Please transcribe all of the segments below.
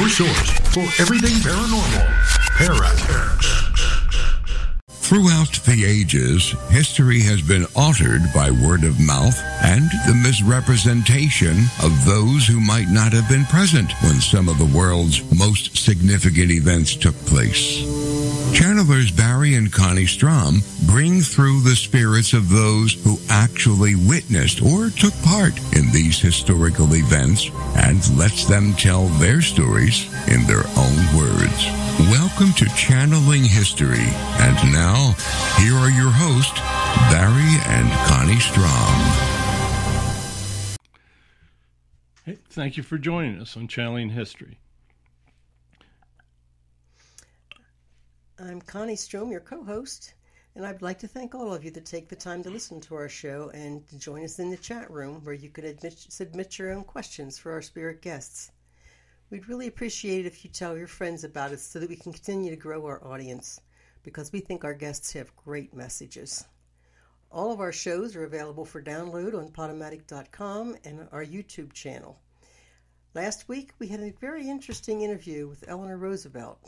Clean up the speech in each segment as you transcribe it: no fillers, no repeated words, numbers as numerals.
your source for everything paranormal. Paranormal. Throughout the ages, history has been altered by word of mouth and the misrepresentation of those who might not have been present when some of the world's most significant events took place. Channelers Barry and Connie Strohm bring through the spirits of those who actually witnessed or took part in these historical events and lets them tell their stories in their own words. Welcome to Channeling History. And now, here are your hosts, Barry and Connie Strohm. Hey, thank you for joining us on Channeling History. I'm Connie Strohm, your co-host, and I'd like to thank all of you that take the time to listen to our show and to join us in the chat room where you can submit your own questions for our spirit guests. We'd really appreciate it if you tell your friends about us so that we can continue to grow our audience, because we think our guests have great messages. All of our shows are available for download on Podomatic.com and our YouTube channel. Last week, we had a very interesting interview with Eleanor Roosevelt.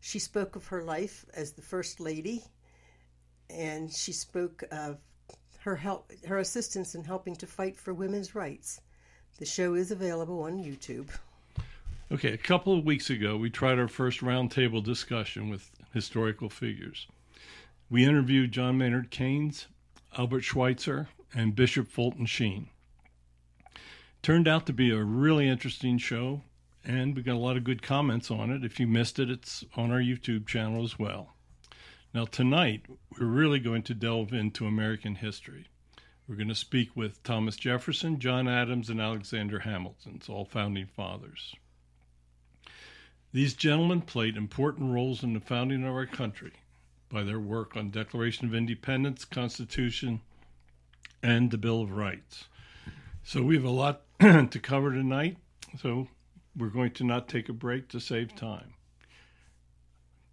She spoke of her life as the First Lady, and she spoke of her assistance in helping to fight for women's rights. The show is available on YouTube. Okay, a couple of weeks ago, we tried our first roundtable discussion with historical figures. We interviewed John Maynard Keynes, Albert Schweitzer, and Bishop Fulton Sheen. Turned out to be a really interesting show, and we got a lot of good comments on it. If you missed it, it's on our YouTube channel as well. Now tonight, we're really going to delve into American history. We're going to speak with Thomas Jefferson, John Adams, and Alexander Hamilton, all founding fathers. These gentlemen played important roles in the founding of our country by their work on Declaration of Independence, Constitution, and the Bill of Rights. So we have a lot to cover tonight, so we're going to not take a break to save time.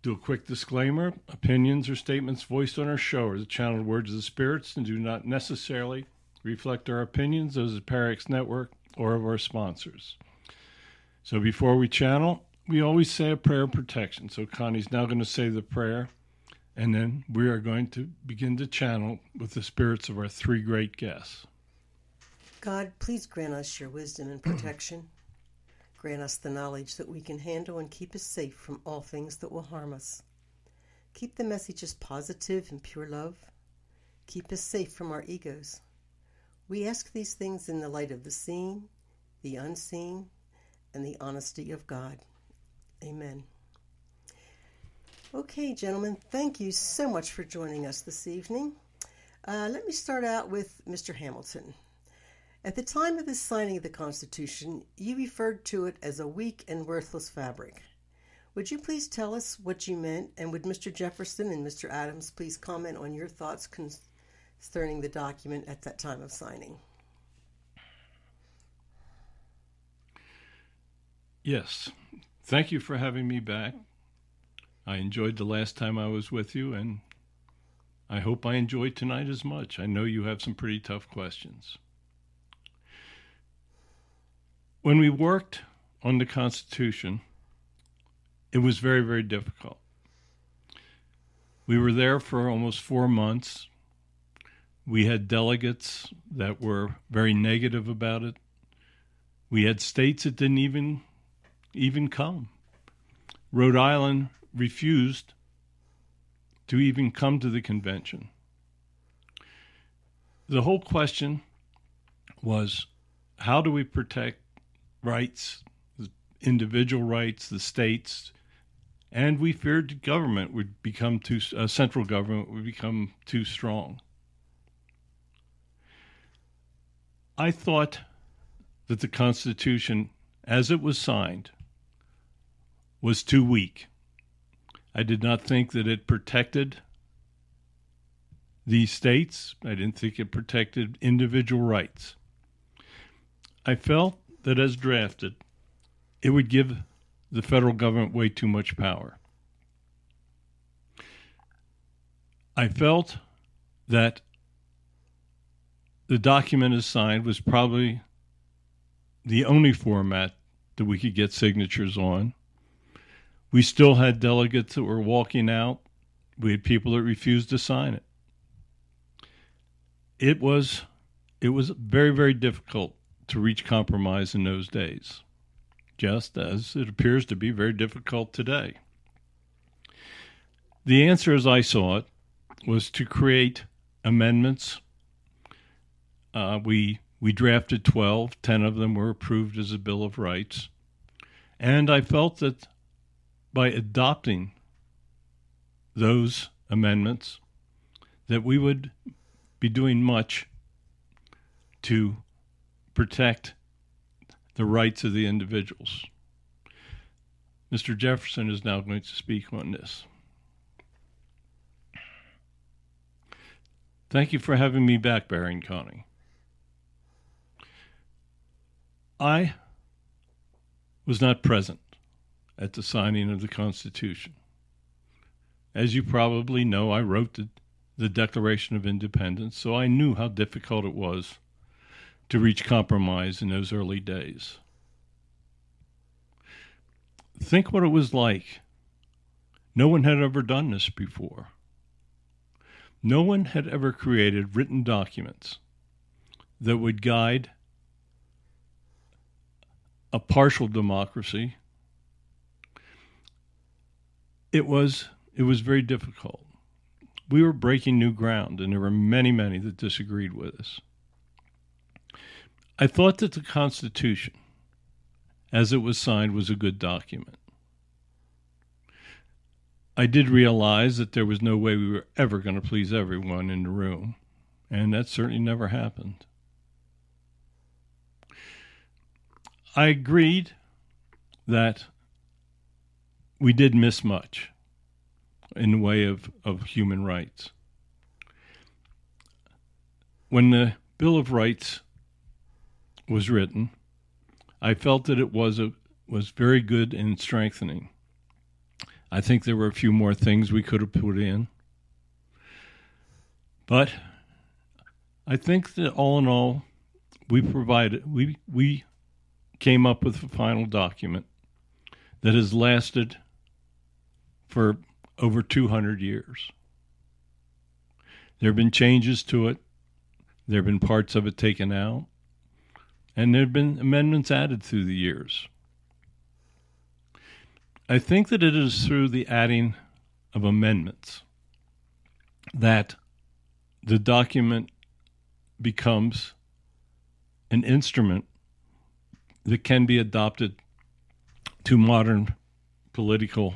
Do a quick disclaimer. Opinions or statements voiced on our show are the channeled words of the spirits and do not necessarily reflect our opinions, those of Parax Network, or of our sponsors. So before we channel, we always say a prayer of protection. So Connie's now going to say the prayer, and then we are going to begin to channel with the spirits of our three great guests. God, please grant us your wisdom and protection. Grant us the knowledge that we can handle and keep us safe from all things that will harm us. Keep the messages positive and pure love. Keep us safe from our egos. We ask these things in the light of the seen, the unseen, and the honesty of God. Amen. Okay, gentlemen, thank you so much for joining us this evening. Let me start out with Mr. Hamilton. At the time of the signing of the Constitution, you referred to it as a weak and worthless fabric. Would you please tell us what you meant, and would Mr. Jefferson and Mr. Adams please comment on your thoughts concerning the document at that time of signing? Yes. Thank you for having me back. I enjoyed the last time I was with you, and I hope I enjoyed tonight as much. I know you have some pretty tough questions. When we worked on the Constitution, it was very, very difficult. We were there for almost 4 months. We had delegates that were very negative about it. We had states that didn't even come. Rhode Island refused to even come to the convention. The whole question was, how do we protect rights, the individual rights, the states? And we feared the government would become central government would become too strong. I thought that the Constitution, as it was signed, was too weak. I did not think that it protected these states. I didn't think it protected individual rights. I felt that as drafted, it would give the federal government way too much power. I felt that the document as signed was probably the only format that we could get signatures on. We still had delegates that were walking out. We had people that refused to sign it. It was very, very difficult to reach compromise in those days, just as it appears to be very difficult today. The answer, as I saw it, was to create amendments. We drafted 12. 10 of them were approved as a Bill of Rights. And I felt that by adopting those amendments, that we would be doing much to protect the rights of the individuals. Mr. Jefferson is now going to speak on this. Thank you for having me back, Barry and Connie. I was not present at the signing of the Constitution. As you probably know, I wrote the Declaration of Independence, so I knew how difficult it was to reach compromise in those early days. Think what it was like. No one had ever done this before. No one had ever created written documents that would guide a partial democracy. It was very difficult. We were breaking new ground, and there were many, many that disagreed with us. I thought that the Constitution, as it was signed, was a good document. I did realize that there was no way we were ever going to please everyone in the room, and that certainly never happened. I agreed that we did miss much in the way of human rights. When the Bill of Rights was written, I felt that it was very good in strengthening. I think there were a few more things we could have put in. But I think that all in all, we came up with a final document that has lasted for over 200 years. There have been changes to it. There have been parts of it taken out. And there have been amendments added through the years. I think that it is through the adding of amendments that the document becomes an instrument that can be adopted to modern political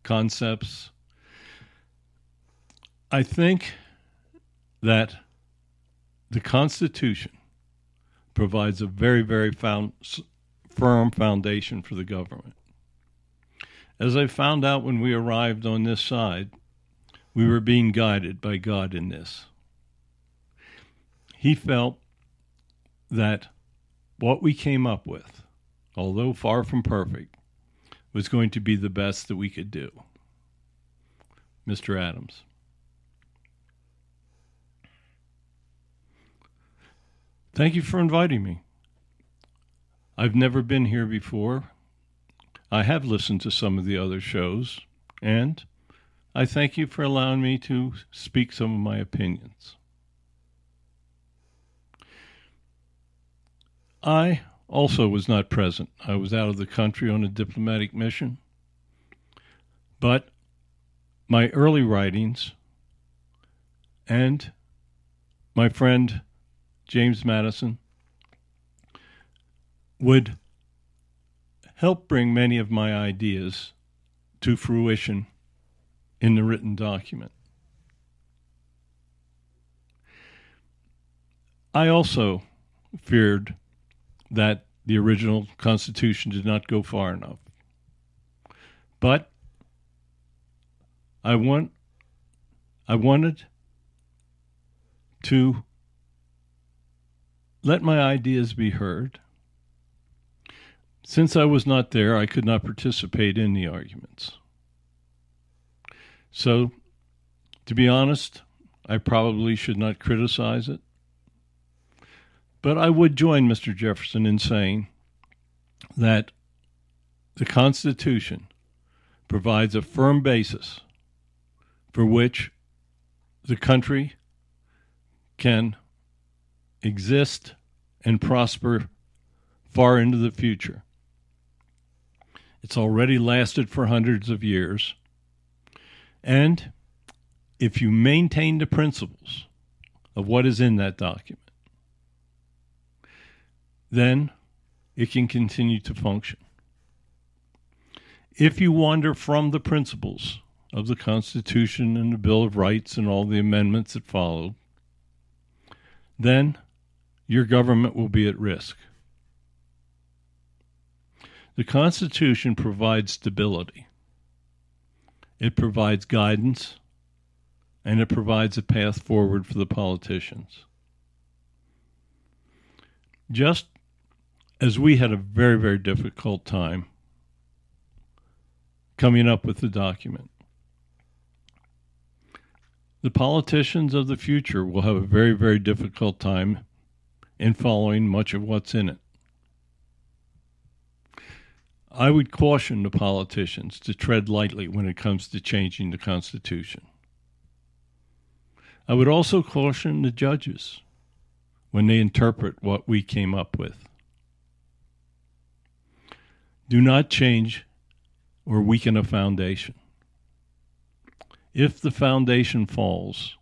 concepts. I think that the Constitution provides a very, very firm foundation for the government. As I found out when we arrived on this side, we were being guided by God in this. He felt that what we came up with, although far from perfect, was going to be the best that we could do. Mr. Adams. Thank you for inviting me. I've never been here before. I have listened to some of the other shows, and I thank you for allowing me to speak some of my opinions. I also was not present. I was out of the country on a diplomatic mission, but my early writings and my friend James Madison would help bring many of my ideas to fruition in the written document. I also feared that the original Constitution did not go far enough. But I wanted to let my ideas be heard. Since I was not there, I could not participate in the arguments. So, to be honest, I probably should not criticize it. But I would join Mr. Jefferson in saying that the Constitution provides a firm basis for which the country can exist and prosper far into the future. It's already lasted for hundreds of years. And if you maintain the principles of what is in that document, then it can continue to function. If you wander from the principles of the Constitution and the Bill of Rights and all the amendments that followed, then your government will be at risk. The Constitution provides stability. It provides guidance, and it provides a path forward for the politicians. Just as we had a very, very difficult time coming up with the document, the politicians of the future will have a very, very difficult time in following much of what's in it. I would caution the politicians to tread lightly when it comes to changing the Constitution. I would also caution the judges when they interpret what we came up with. Do not change or weaken a foundation. If the foundation falls,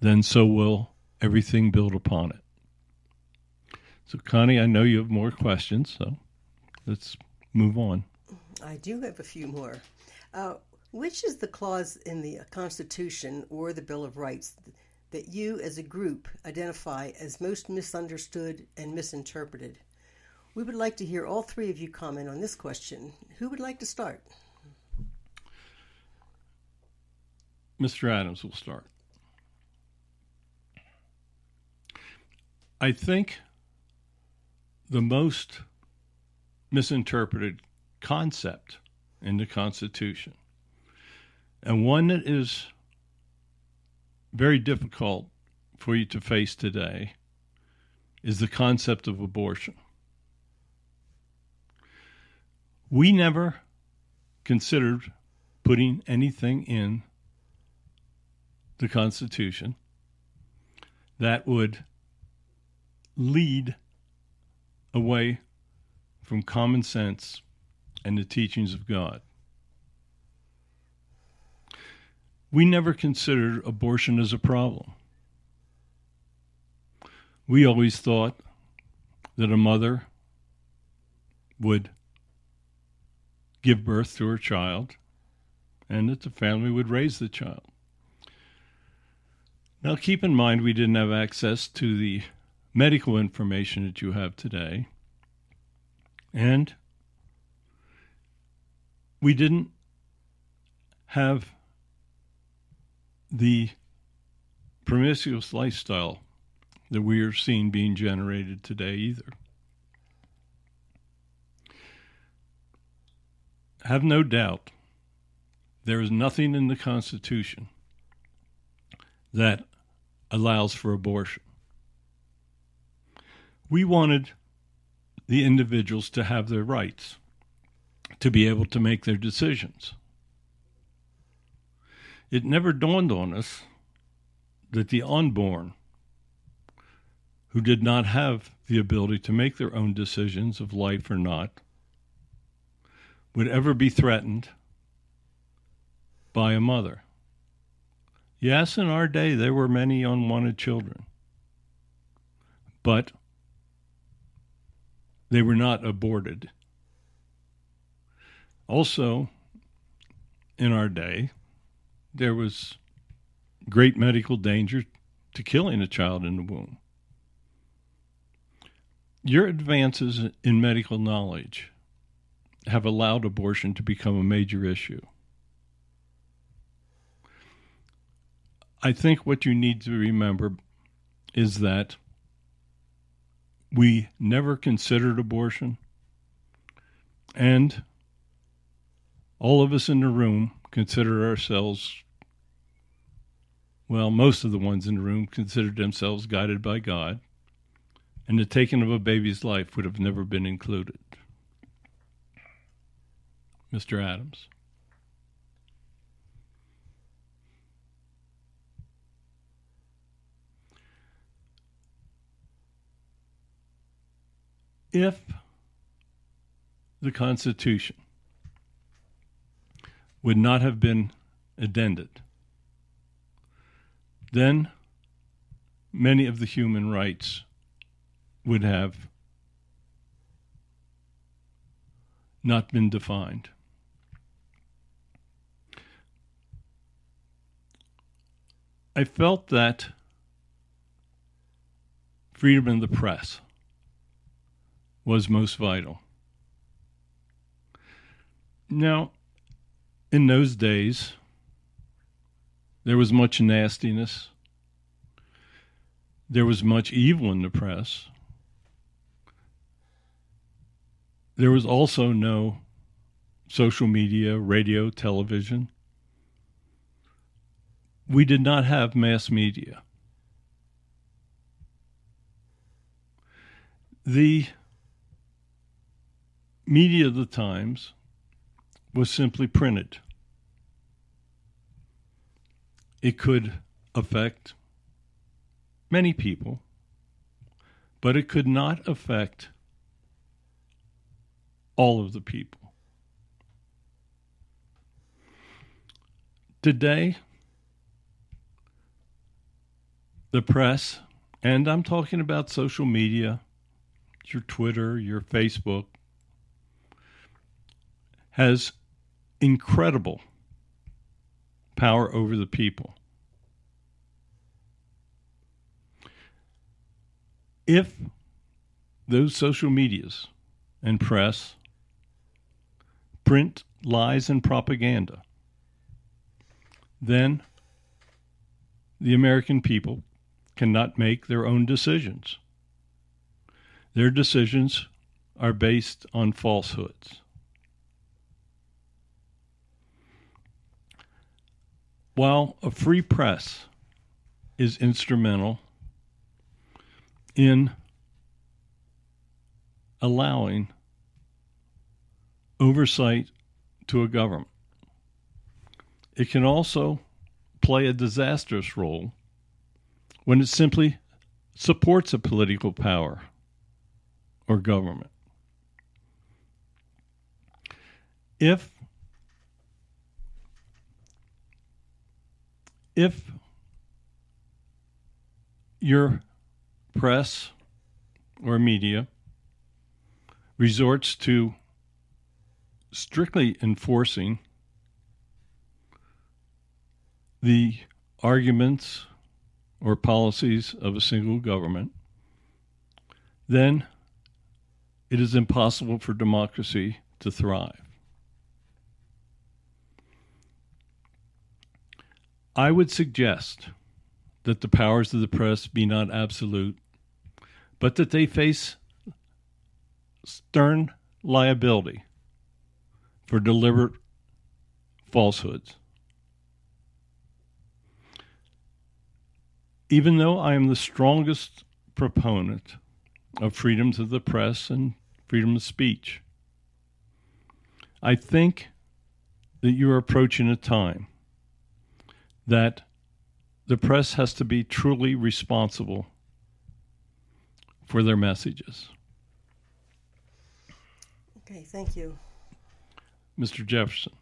then so will everything built upon it. So, Connie, I know you have more questions, so let's move on. I do have a few more. Which is the clause in the Constitution or the Bill of Rights that you as a group identify as most misunderstood and misinterpreted? We would like to hear all three of you comment on this question. Who would like to start? Mr. Adams will start. I think the most misinterpreted concept in the Constitution, and one that is very difficult for you to face today, is the concept of abortion. We never considered putting anything in the Constitution that would lead away from common sense and the teachings of God. We never considered abortion as a problem. We always thought that a mother would give birth to her child and that the family would raise the child. Now, keep in mind, we didn't have access to the medical information that you have today, and we didn't have the promiscuous lifestyle that we are seeing being generated today either. Have no doubt, there is nothing in the Constitution that allows for abortion. We wanted the individuals to have their rights, to be able to make their decisions. It never dawned on us that the unborn, who did not have the ability to make their own decisions of life or not, would ever be threatened by a mother. Yes, in our day, there were many unwanted children, but they were not aborted. Also, in our day, there was great medical danger to killing a child in the womb. Your advances in medical knowledge have allowed abortion to become a major issue. I think what you need to remember is that we never considered abortion, and all of us in the room consider ourselves, well, most of the ones in the room considered themselves guided by God, and the taking of a baby's life would have never been included. Mr. Adams. If the Constitution would not have been addended, then many of the human rights would have not been defined. I felt that freedom of the press was most vital. Now, in those days, there was much nastiness. There was much evil in the press. There was also no social media, radio, television. We did not have mass media. The media of the times was simply printed. It could affect many people, but it could not affect all of the people. Today, the press, and I'm talking about social media, your Twitter, your Facebook, has incredible power over the people. If those social medias and press print lies and propaganda, then the American people cannot make their own decisions. Their decisions are based on falsehoods. While a free press is instrumental in allowing oversight to a government, it can also play a disastrous role when it simply supports a political power or government. If your press or media resorts to strictly enforcing the arguments or policies of a single government, then it is impossible for democracy to thrive. I would suggest that the powers of the press be not absolute, but that they face stern liability for deliberate falsehoods. Even though I am the strongest proponent of freedoms of the press and freedom of speech, I think that you're approaching a time that the press has to be truly responsible for their messages. Okay, thank you. Mr. Jefferson.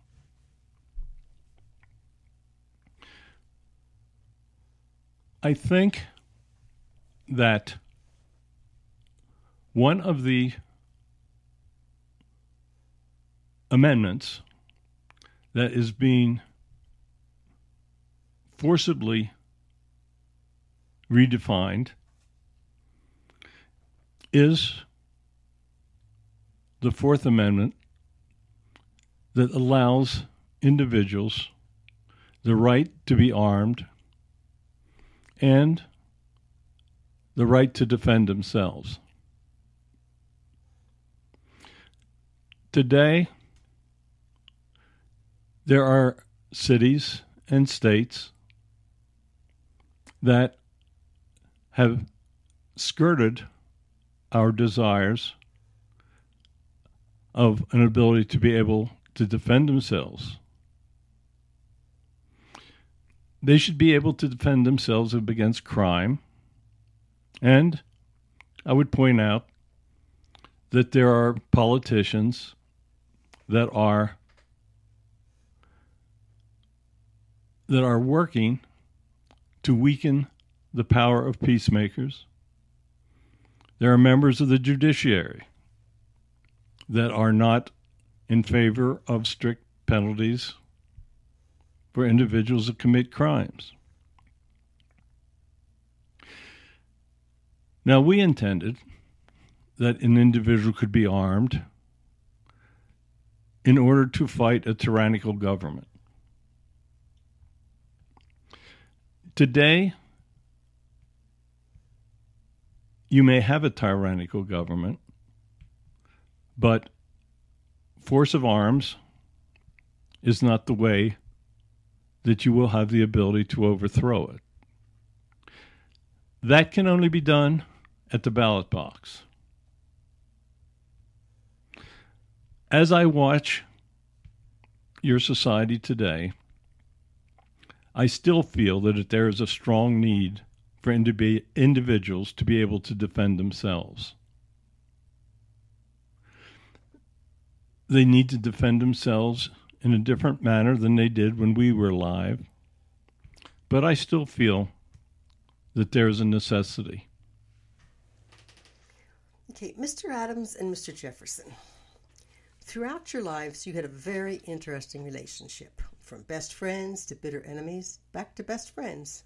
I think that one of the amendments that is being forcibly redefined is the Fourth Amendment that allows individuals the right to be armed and the right to defend themselves. Today, there are cities and states that have skirted our desires of an ability to be able to defend themselves. They should be able to defend themselves against crime. And I would point out that there are politicians that are working to weaken the power of peacemakers. There are members of the judiciary that are not in favor of strict penalties for individuals that commit crimes. Now, we intended that an individual could be armed in order to fight a tyrannical government. Today, you may have a tyrannical government, but force of arms is not the way that you will have the ability to overthrow it. That can only be done at the ballot box. As I watch your society today, I still feel that there is a strong need for individuals to be able to defend themselves. They need to defend themselves in a different manner than they did when we were alive. But I still feel that there is a necessity. Okay, Mr. Adams and Mr. Jefferson. Throughout your lives, you had a very interesting relationship, from best friends to bitter enemies, back to best friends.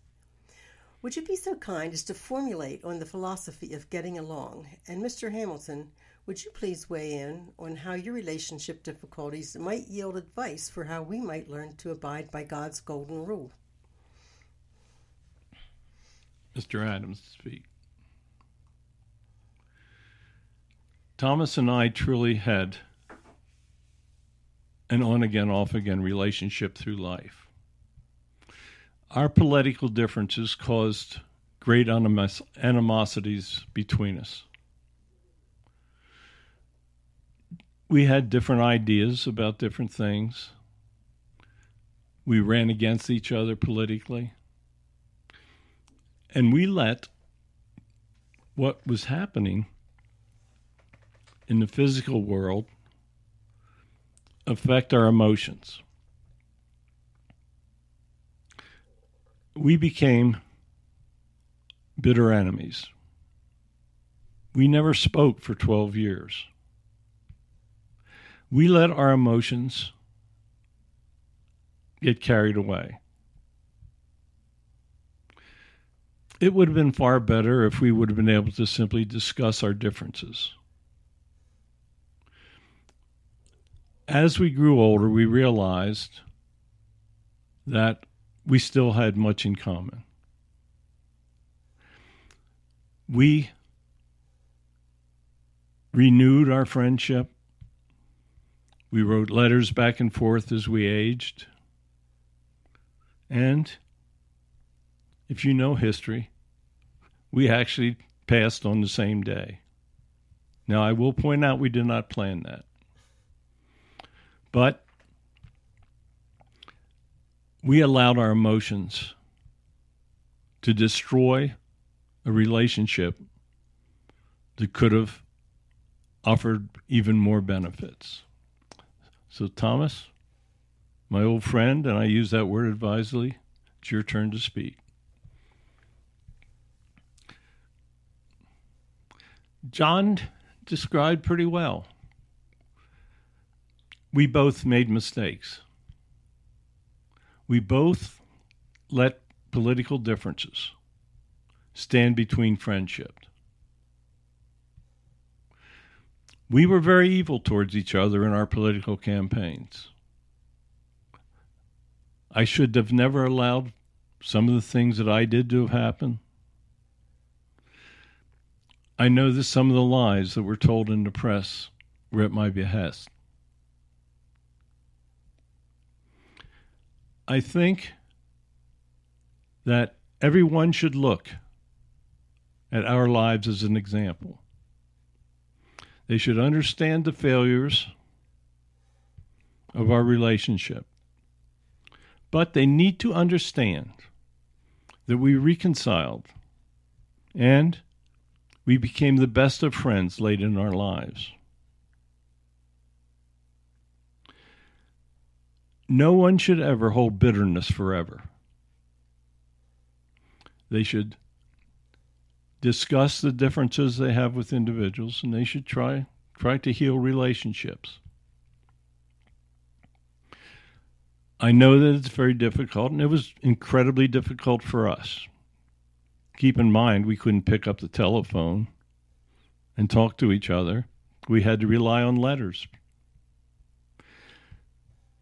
Would you be so kind as to formulate on the philosophy of getting along? And Mr. Hamilton, would you please weigh in on how your relationship difficulties might yield advice for how we might learn to abide by God's golden rule? Mr. Adams to speak. Thomas and I truly had an on-again, off-again relationship through life. Our political differences caused great animosities between us. We had different ideas about different things. We ran against each other politically. And we let what was happening in the physical world affect our emotions. We became bitter enemies. We never spoke for 12 years. We let our emotions get carried away. It would have been far better if we would have been able to simply discuss our differences. As we grew older, we realized that we still had much in common. We renewed our friendship. We wrote letters back and forth as we aged. And if you know history, we actually passed on the same day. Now, I will point out we did not plan that. But we allowed our emotions to destroy a relationship that could have offered even more benefits. So, Thomas, my old friend, and I use that word advisedly, it's your turn to speak. John described pretty well. We both made mistakes. We both let political differences stand between friendship. We were very evil towards each other in our political campaigns. I should have never allowed some of the things that I did to have happen. I know that some of the lies that were told in the press were at my behest. I think that everyone should look at our lives as an example. They should understand the failures of our relationship. But they need to understand that we reconciled and we became the best of friends late in our lives. No one should ever hold bitterness forever. They should discuss the differences they have with individuals, and they should try to heal relationships. I know that it's very difficult, and it was incredibly difficult for us. Keep in mind, we couldn't pick up the telephone and talk to each other. We had to rely on letters.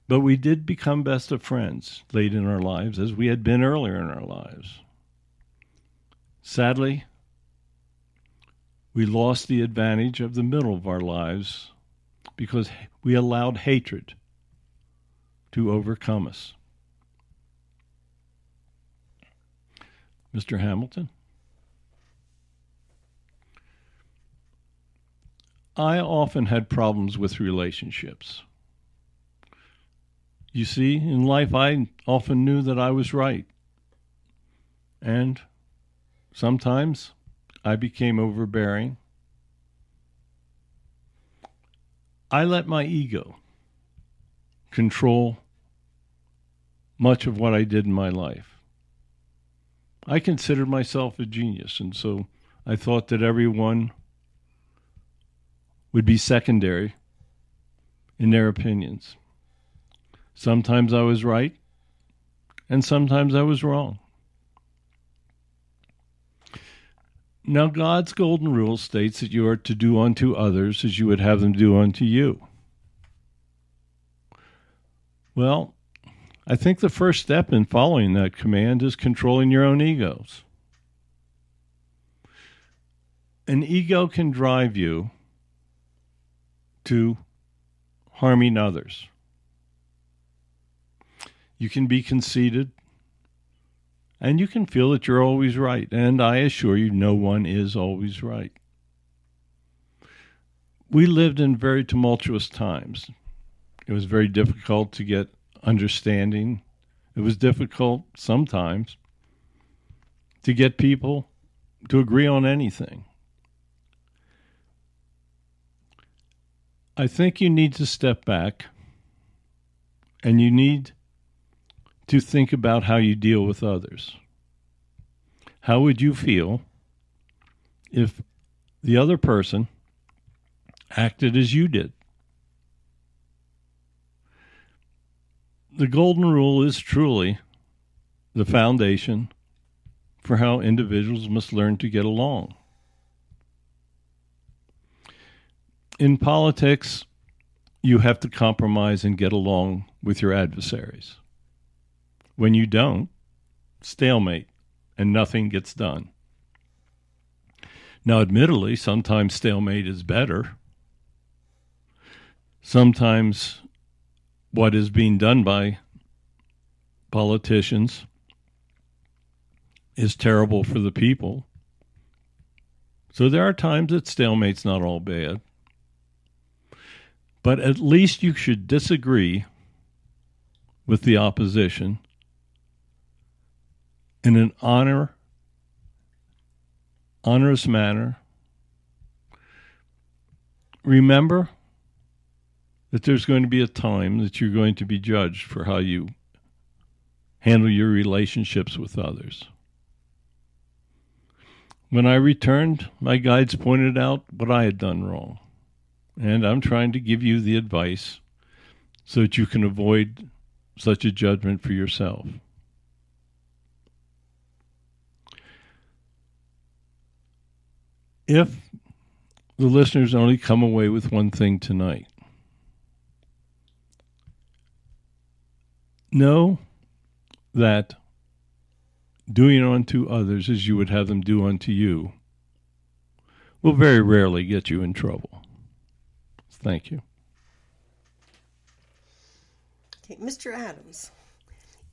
But we did become best of friends late in our lives, as we had been earlier in our lives. Sadly, we lost the advantage of the middle of our lives because we allowed hatred to overcome us. Mr. Hamilton? I often had problems with relationships. You see, in life I often knew that I was right. And sometimes I became overbearing. I let my ego control much of what I did in my life. I considered myself a genius, and so I thought that everyone would be secondary in their opinions. Sometimes I was right, and sometimes I was wrong. Now, God's golden rule states that you are to do unto others as you would have them do unto you. Well, I think the first step in following that command is controlling your own egos. An ego can drive you to harming others. You can be conceited, and you can feel that you're always right. And I assure you, no one is always right. We lived in very tumultuous times. It was very difficult to get understanding. It was difficult sometimes to get people to agree on anything. I think you need to step back, and you need to think about how you deal with others. How would you feel if the other person acted as you did? The golden rule is truly the foundation for how individuals must learn to get along. In politics, you have to compromise and get along with your adversaries. When you don't, stalemate, and nothing gets done. Now, admittedly, sometimes stalemate is better. Sometimes what is being done by politicians is terrible for the people. So there are times that stalemate's not all bad. But at least you should disagree with the opposition in an honorous manner. Remember that there's going to be a time that you're going to be judged for how you handle your relationships with others. When I returned, my guides pointed out what I had done wrong. And I'm trying to give you the advice so that you can avoid such a judgment for yourself. If the listeners only come away with one thing tonight, know that doing unto others as you would have them do unto you will very rarely get you in trouble. Thank you. Okay, Mr. Adams,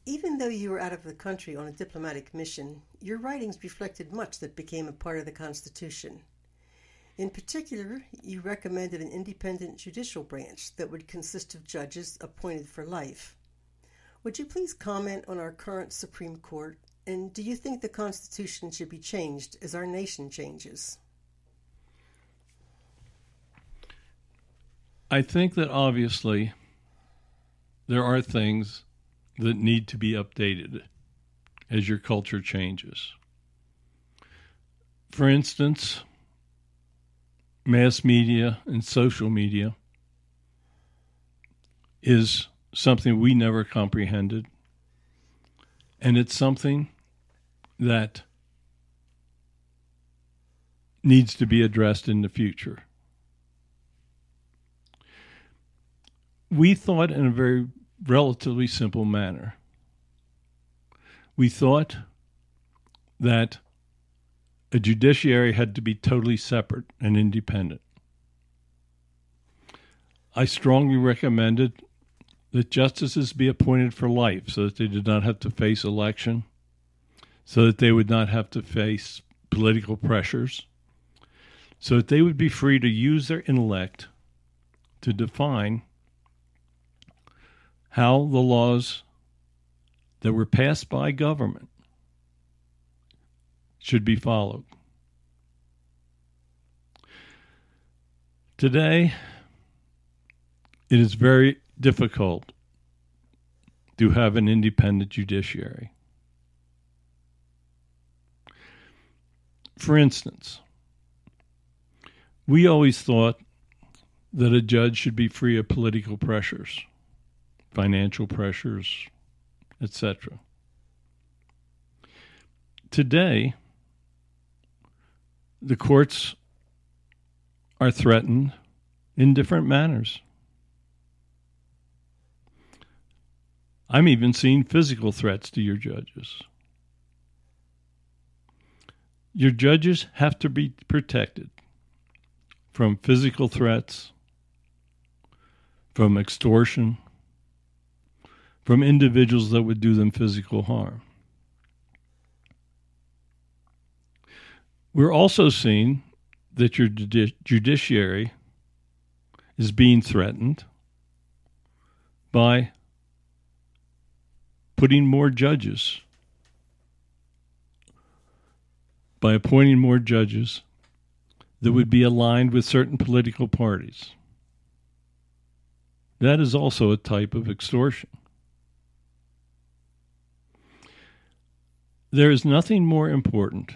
even though you were out of the country on a diplomatic mission, your writings reflected much that became a part of the Constitution. In particular, you recommended an independent judicial branch that would consist of judges appointed for life. Would you please comment on our current Supreme Court, and do you think the Constitution should be changed as our nation changes? I think that obviously there are things that need to be updated as your culture changes. For instance, mass media and social media is something we never comprehended, and it's something that needs to be addressed in the future. We thought in a very relatively simple manner. We thought that a judiciary had to be totally separate and independent. I strongly recommended that justices be appointed for life so that they did not have to face election, so that they would not have to face political pressures, so that they would be free to use their intellect to define how the laws that were passed by government should be followed. Today, it is very difficult to have an independent judiciary. For instance, we always thought that a judge should be free of political pressures, financial pressures, etc. Today, the courts are threatened in different manners. I'm even seeing physical threats to your judges. Your judges have to be protected from physical threats, from extortion, from individuals that would do them physical harm. We're also seeing that your judiciary is being threatened by putting more judges, by appointing more judges that would be aligned with certain political parties. That is also a type of extortion. There is nothing more important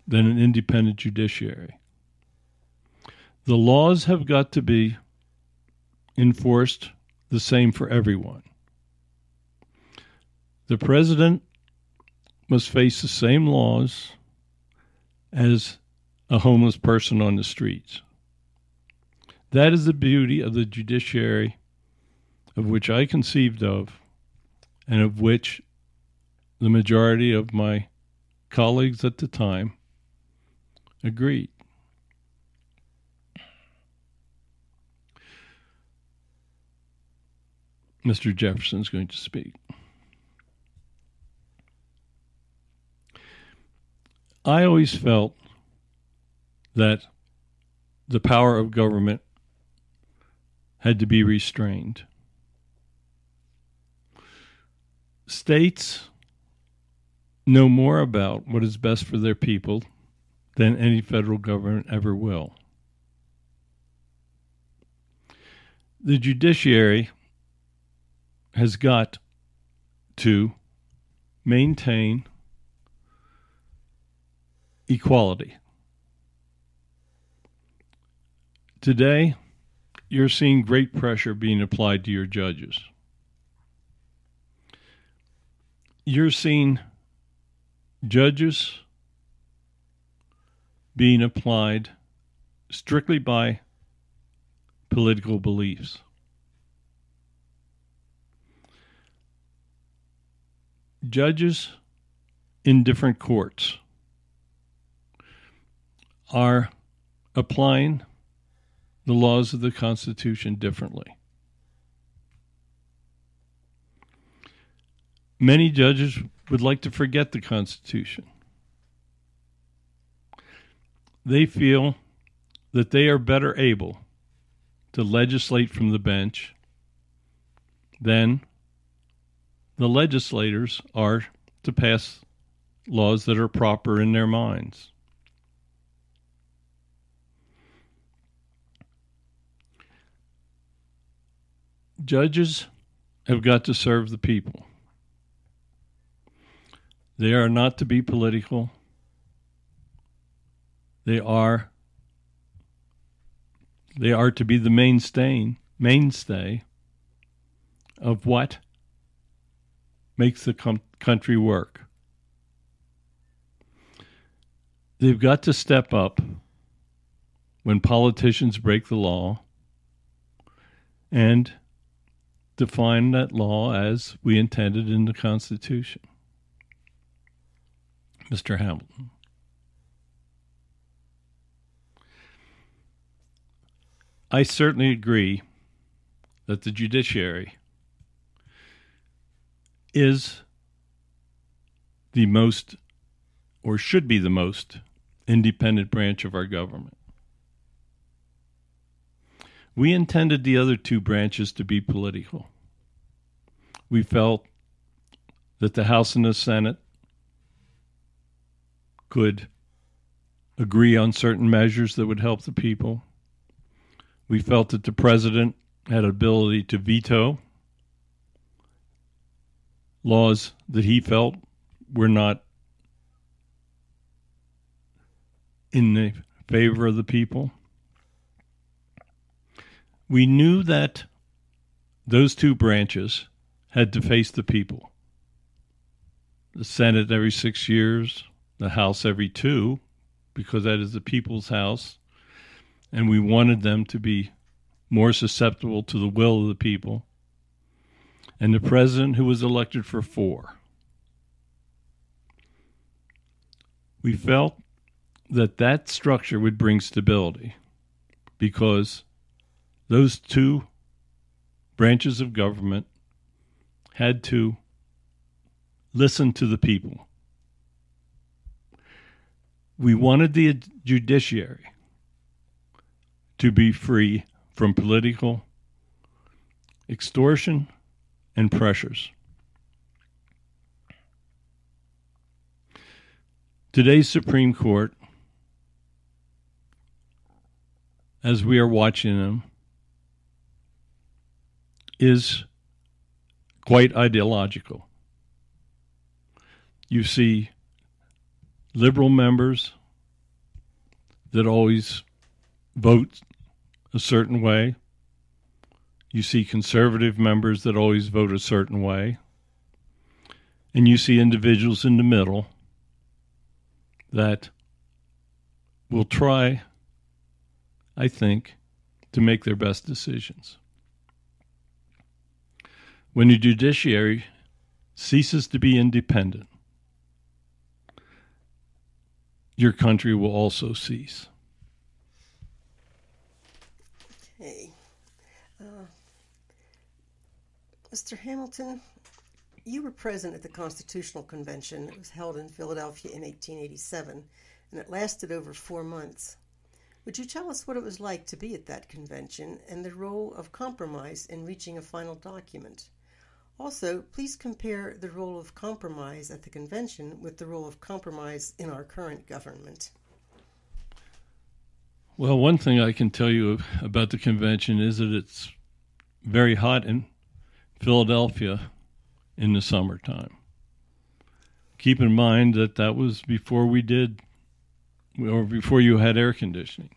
than an independent judiciary. The laws have got to be enforced the same for everyone. The president must face the same laws as a homeless person on the streets. That is the beauty of the judiciary, of which I conceived of, and of which the majority of my colleagues at the time agreed. Mr. Jefferson is going to speak. I always felt that the power of government had to be restrained. States know more about what is best for their people than any federal government ever will. The judiciary has got to maintain equality. Today, you're seeing great pressure being applied to your judges. You're seeing judges being applied strictly by political beliefs. Judges in different courts are applying the laws of the Constitution differently. Many judges would like to forget the Constitution. They feel that they are better able to legislate from the bench than the legislators are to pass laws that are proper in their minds. Judges have got to serve the people. They are not to be political. They are to be the mainstay of what makes the country work. They've got to step up when politicians break the law and define that law as we intended in the Constitution. Mr. Hamilton. I certainly agree that the judiciary is the most, or should be the most, independent branch of our government. We intended the other two branches to be political. We felt that the House and the Senate could agree on certain measures that would help the people. We felt that the president had ability to veto laws that he felt were not in the favor of the people. We knew that those two branches had to face the people. The Senate every 6 years, the House every 2, because that is the people's house. And we wanted them to be more susceptible to the will of the people. And the president, who was elected for 4. We felt that that structure would bring stability because those two branches of government had to listen to the people. We wanted the judiciary to be free from political extortion and pressures. Today's Supreme Court, as we are watching them, is quite ideological. You see liberal members that always vote a certain way. You see conservative members that always vote a certain way. And you see individuals in the middle that will try, I think, to make their best decisions. When the judiciary ceases to be independent, your country will also cease. Okay. Mr. Hamilton, you were present at the Constitutional Convention that was held in Philadelphia in 1887, and it lasted over 4 months. Would you tell us what it was like to be at that convention and the role of compromise in reaching a final document? Also, please compare the role of compromise at the convention with the role of compromise in our current government. Well, one thing I can tell you about the convention is that it's very hot in Philadelphia in the summertime. Keep in mind that that was before before you had air conditioning.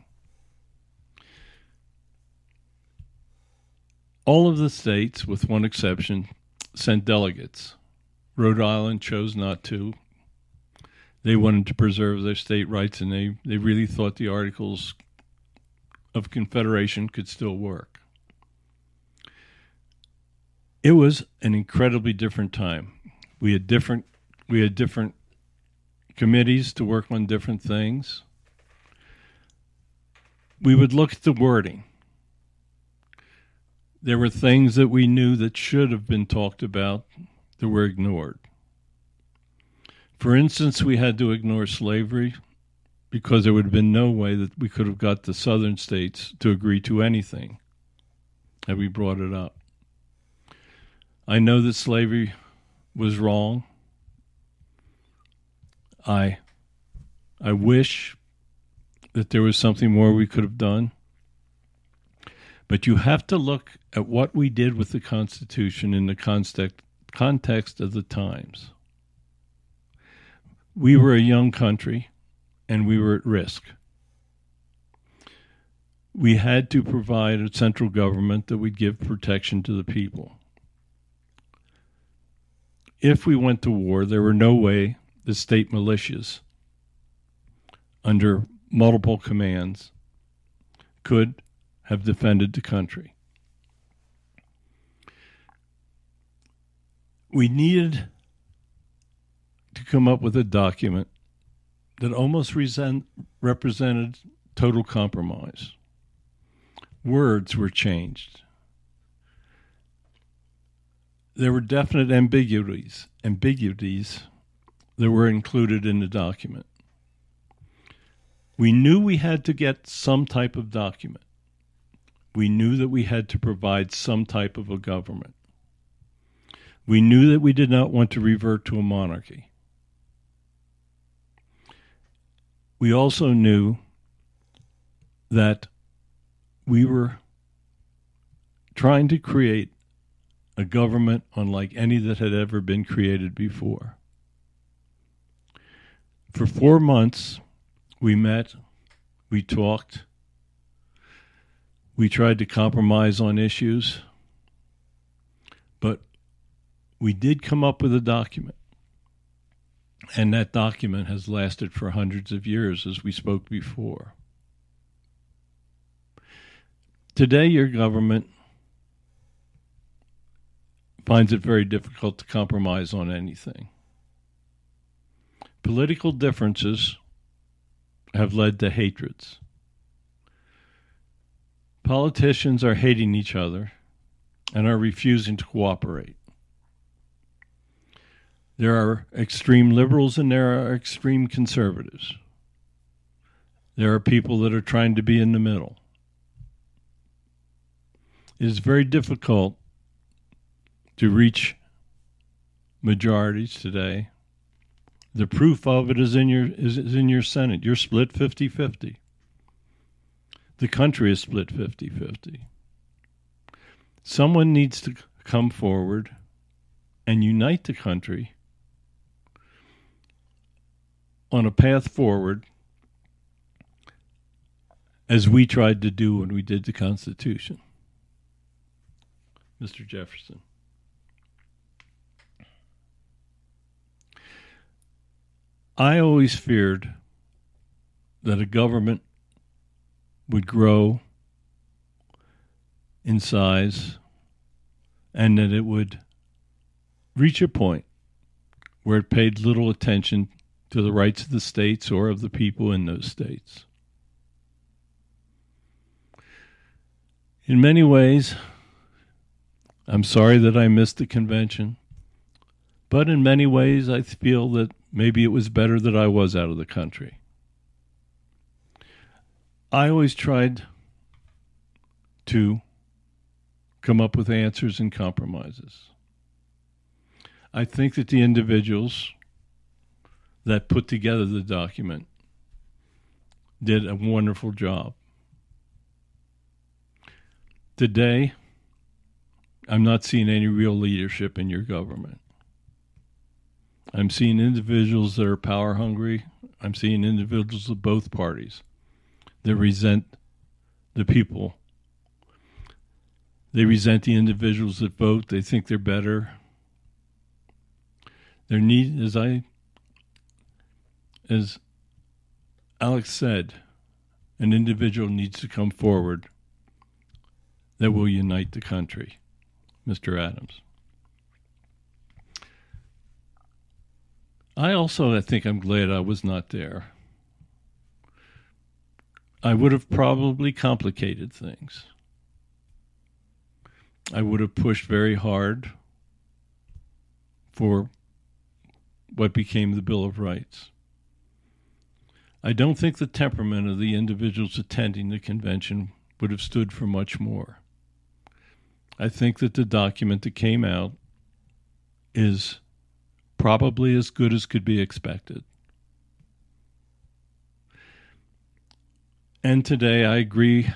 All of the states, with one exception, sent delegates. Rhode Island chose not to. They wanted to preserve their state rights, and they really thought the Articles of Confederation could still work. It was an incredibly different time. We had different committees to work on different things. We would look at the wording. There were things that we knew that should have been talked about that were ignored. For instance, we had to ignore slavery because there would have been no way that we could have got the southern states to agree to anything had we brought it up. I know that slavery was wrong. I wish that there was something more we could have done. But you have to look at what we did with the Constitution in the context of the times. We were a young country, and we were at risk. We had to provide a central government that would give protection to the people. If we went to war, there were no way the state militias, under multiple commands, could have defended the country. We needed to come up with a document that almost represented total compromise. Words were changed. There were definite ambiguities that were included in the document. We knew we had to get some type of document. We knew that we had to provide some type of a government. We knew that we did not want to revert to a monarchy. We also knew that we were trying to create a government unlike any that had ever been created before. For 4 months, we met, we talked, we tried to compromise on issues, but we did come up with a document. And that document has lasted for hundreds of years, as we spoke before. Today, your government finds it very difficult to compromise on anything. Political differences have led to hatreds. Politicians are hating each other and are refusing to cooperate. There are extreme liberals and there are extreme conservatives. There are people that are trying to be in the middle. It is very difficult to reach majorities today. The proof of it is in your Senate. You're split 50-50. The country is split 50-50. Someone needs to come forward and unite the country on a path forward, as we tried to do when we did the Constitution. Mr. Jefferson. I always feared that a government would grow in size and that it would reach a point where it paid little attention to the rights of the states or of the people in those states. In many ways, I'm sorry that I missed the convention, but in many ways I feel that maybe it was better that I was out of the country. I always tried to come up with answers and compromises. I think that the individuals that put together the document did a wonderful job. Today, I'm not seeing any real leadership in your government. I'm seeing individuals that are power hungry. I'm seeing individuals of both parties that resent the people. They resent the individuals that vote. They think they're better. There need, as Alex said, an individual needs to come forward that will unite the country. Mr. Adams. I think I'm glad I was not there. I would have probably complicated things. I would have pushed very hard for what became the Bill of Rights. I don't think the temperament of the individuals attending the convention would have stood for much more. I think that the document that came out is probably as good as could be expected. And today I agree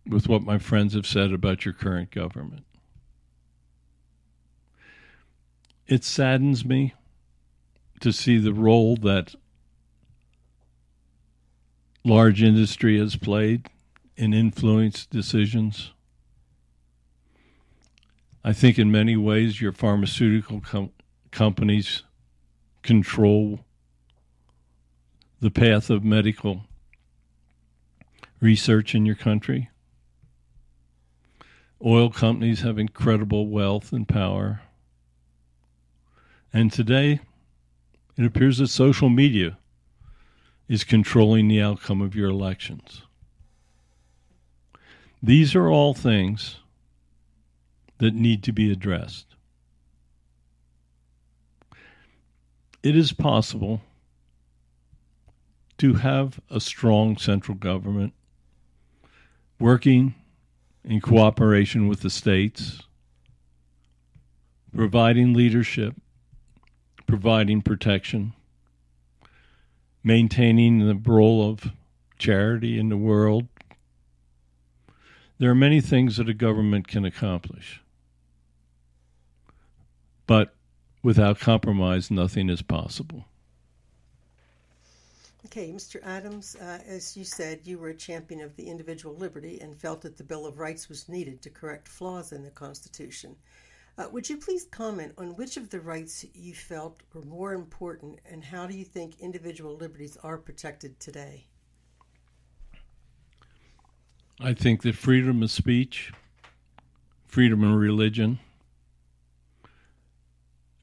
with what my friends have said about your current government. It saddens me to see the role that large industry has played in influence decisions. I think in many ways your pharmaceutical companies control the path of medical research in your country. Oil companies have incredible wealth and power. And today, it appears that social media is controlling the outcome of your elections. These are all things that need to be addressed. It is possible to have a strong central government working in cooperation with the states, providing leadership, providing protection, maintaining the role of charity in the world. There are many things that a government can accomplish. But without compromise, nothing is possible. Okay, Mr. Adams, as you said, you were a champion of the individual liberty and felt that the Bill of Rights was needed to correct flaws in the Constitution. Would you please comment on which of the rights you felt were more important, and how do you think individual liberties are protected today? I think that freedom of speech, freedom of religion,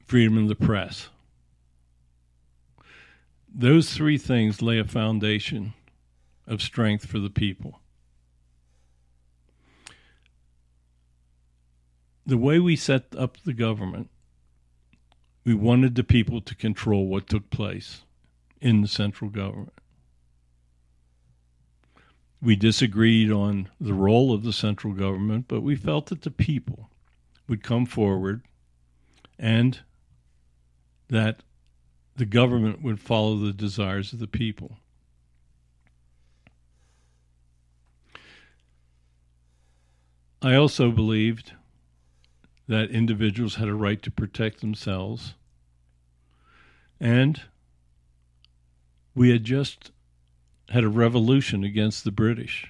freedom of the press, those three things lay a foundation of strength for the people. The way we set up the government, we wanted the people to control what took place in the central government. We disagreed on the role of the central government, but we felt that the people would come forward and that the government would follow the desires of the people. I also believed that individuals had a right to protect themselves, and we had just had a revolution against the British.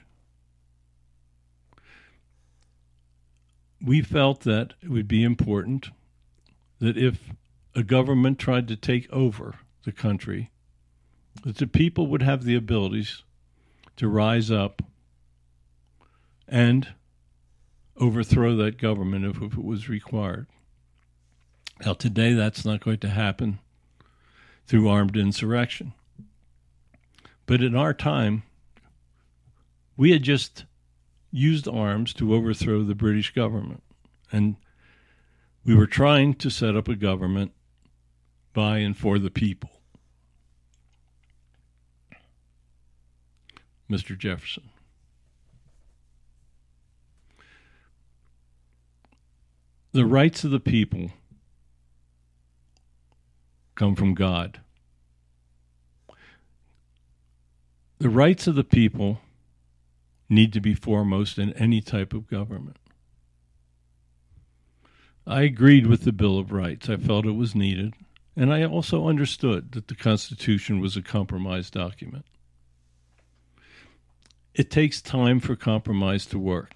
We felt that it would be important that if a government tried to take over the country, that the people would have the abilities to rise up and overthrow that government if it was required. Now, today, that's not going to happen through armed insurrection. But in our time, we had just used arms to overthrow the British government. And we were trying to set up a government by and for the people. Mr. Jefferson. The rights of the people come from God. The rights of the people need to be foremost in any type of government. I agreed with the Bill of Rights. I felt it was needed. And I also understood that the Constitution was a compromise document. It takes time for compromise to work.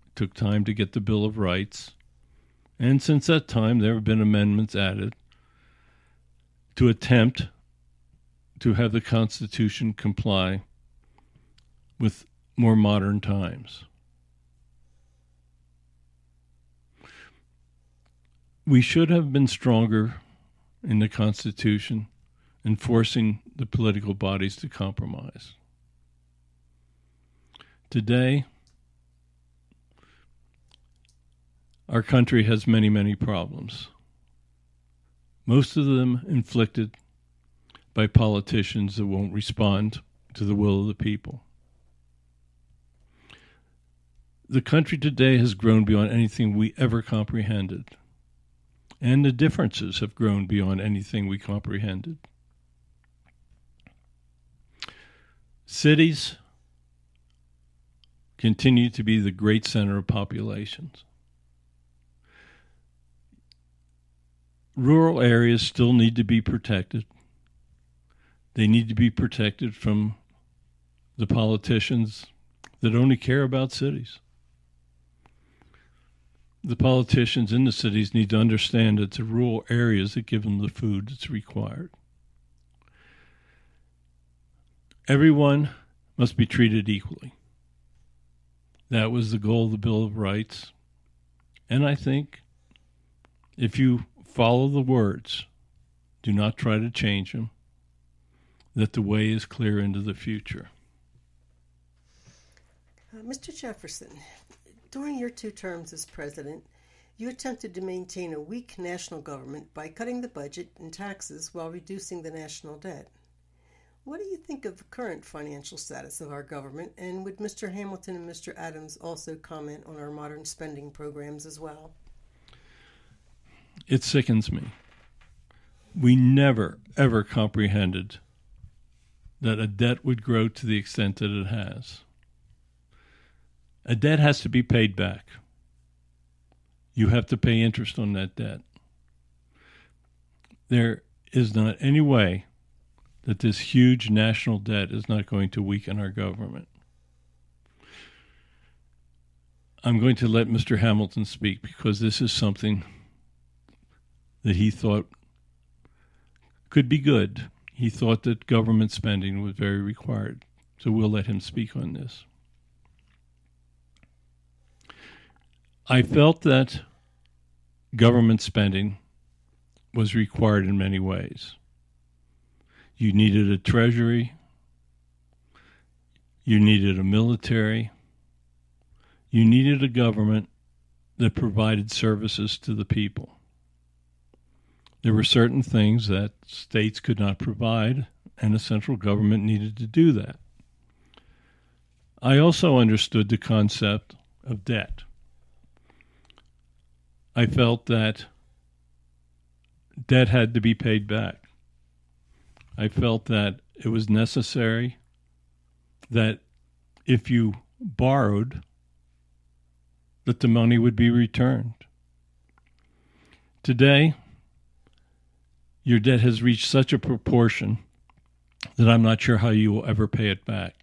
It took time to get the Bill of Rights. And since that time, there have been amendments added to attempt to have the Constitution comply with more modern times. We should have been stronger in the Constitution in forcing the political bodies to compromise. Today, our country has many, many problems. Most of them inflicted by politicians that won't respond to the will of the people. The country today has grown beyond anything we ever comprehended, and the differences have grown beyond anything we comprehended. Cities continue to be the great center of populations. Rural areas still need to be protected. They need to be protected from the politicians that only care about cities. The politicians in the cities need to understand it's the rural areas that give them the food that's required. Everyone must be treated equally. That was the goal of the Bill of Rights. And I think if you follow the words, do not try to change them, that the way is clear into the future. Mr. Jefferson, during your 2 terms as president, you attempted to maintain a weak national government by cutting the budget and taxes while reducing the national debt. What do you think of the current financial status of our government, and would Mr. Hamilton and Mr. Adams also comment on our modern spending programs as well? It sickens me. We never, ever comprehended that a debt would grow to the extent that it has. A debt has to be paid back. You have to pay interest on that debt. There is not any way that this huge national debt is not going to weaken our government. I'm going to let Mr. Hamilton speak because this is something that he thought could be good. He thought that government spending was very required. So we'll let him speak on this. I felt that government spending was required in many ways. You needed a treasury. You needed a military. You needed a government that provided services to the people. There were certain things that states could not provide, and a central government needed to do that. I also understood the concept of debt. I felt that debt had to be paid back. I felt that it was necessary that if you borrowed, that the money would be returned. Today, your debt has reached such a proportion that I'm not sure how you will ever pay it back.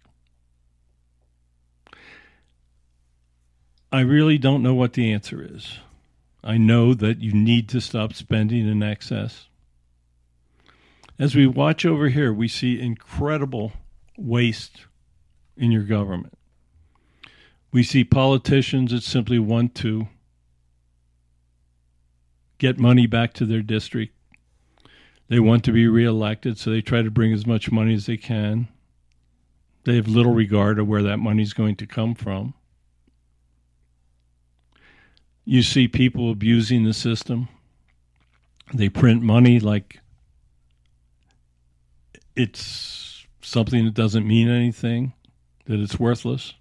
I really don't know what the answer is. I know that you need to stop spending in excess. As we watch over here, we see incredible waste in your government. We see politicians that simply want to get money back to their district. They want to be reelected, so they try to bring as much money as they can. They have little regard of where that money is going to come from. You see people abusing the system. They print money like it's something that doesn't mean anything, that it's worthless.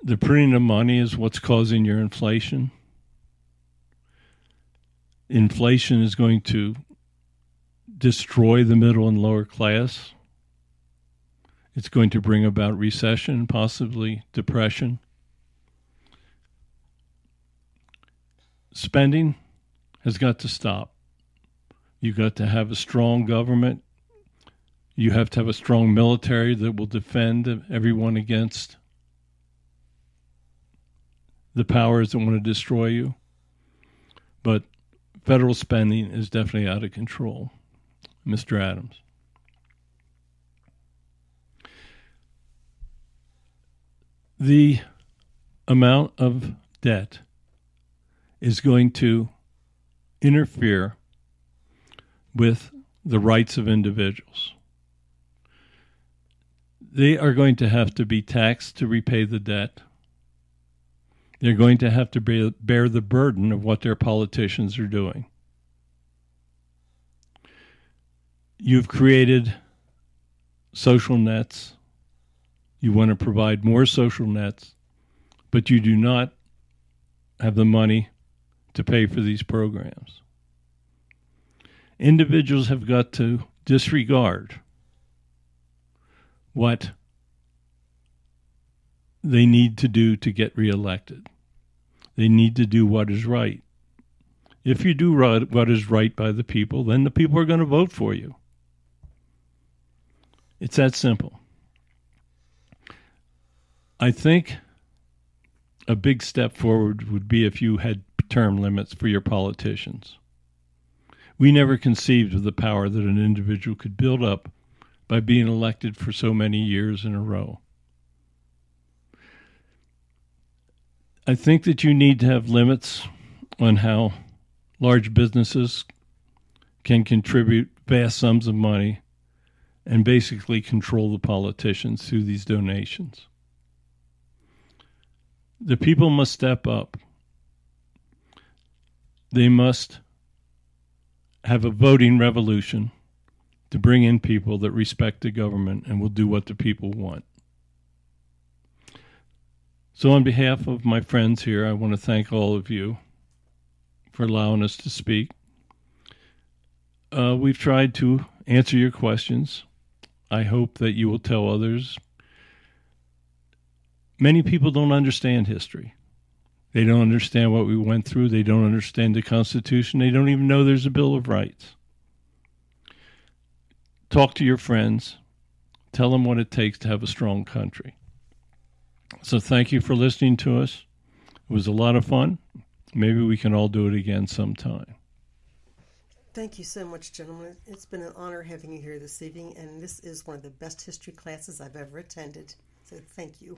The printing of money is what's causing your inflation. Inflation is going to destroy the middle and lower class. It's going to bring about recession, possibly depression. Spending has got to stop. You've got to have a strong government. You have to have a strong military that will defend everyone against the powers that want to destroy you. But federal spending is definitely out of control. Mr. Adams. The amount of debt is going to interfere with the rights of individuals. They are going to have to be taxed to repay the debt. They're going to have to bear the burden of what their politicians are doing. You've created social nets. You want to provide more social nets, but you do not have the money to pay for these programs. Individuals have got to disregard what they need to do to get reelected. They need to do what is right. If you do what is right by the people, then the people are going to vote for you. It's that simple. I think a big step forward would be if you had term limits for your politicians. We never conceived of the power that an individual could build up by being elected for so many years in a row. I think that you need to have limits on how large businesses can contribute vast sums of money and basically control the politicians through these donations. The people must step up. They must have a voting revolution to bring in people that respect the government and will do what the people want. So on behalf of my friends here, I want to thank all of you for allowing us to speak. We've tried to answer your questions. I hope that you will tell others. Many people don't understand history. They don't understand what we went through. They don't understand the Constitution. They don't even know there's a Bill of Rights. Talk to your friends. Tell them what it takes to have a strong country. So thank you for listening to us. It was a lot of fun. Maybe we can all do it again sometime. Thank you so much, gentlemen. It's been an honor having you here this evening, and this is one of the best history classes I've ever attended. So thank you.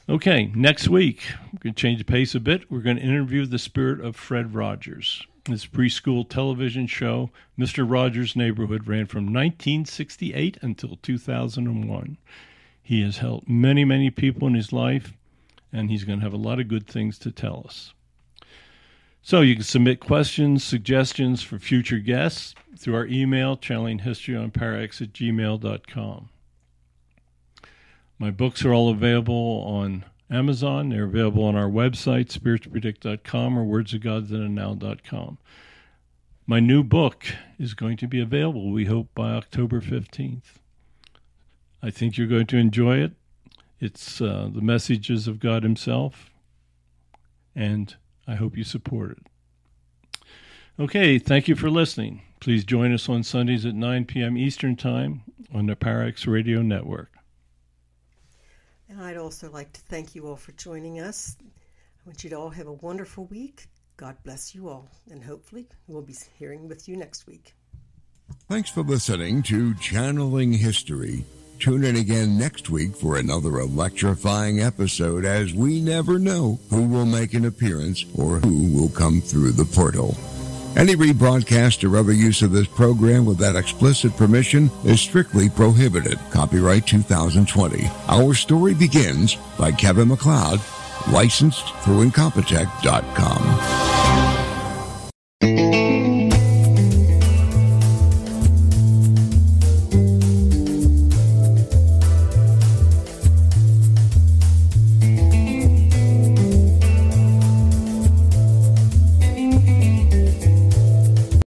Okay, next week, we're going to change the pace a bit. We're going to interview the spirit of Fred Rogers. This preschool television show, Mr. Rogers' Neighborhood, ran from 1968 until 2001. He has helped many, many people in his life, and he's going to have a lot of good things to tell us. So you can submit questions, suggestions for future guests through our email, channelinghistoryonparax@gmail.com. My books are all available on Amazon. They're available on our website, spiritspredict.com or wordsofgodthatanow.com. My new book is going to be available, we hope, by October 15th. I think you're going to enjoy it. It's the messages of God himself, and I hope you support it. Okay, thank you for listening. Please join us on Sundays at 9 p.m. Eastern Time on the Parax Radio Network. And I'd also like to thank you all for joining us. I want you to all have a wonderful week. God bless you all, and hopefully we'll be hearing with you next week. Thanks for listening to Channeling History. Tune in again next week for another electrifying episode, as we never know who will make an appearance or who will come through the portal. Any rebroadcast or other use of this program without explicit permission is strictly prohibited. Copyright 2020. Our Story Begins by Kevin MacLeod, licensed through Incompetech.com.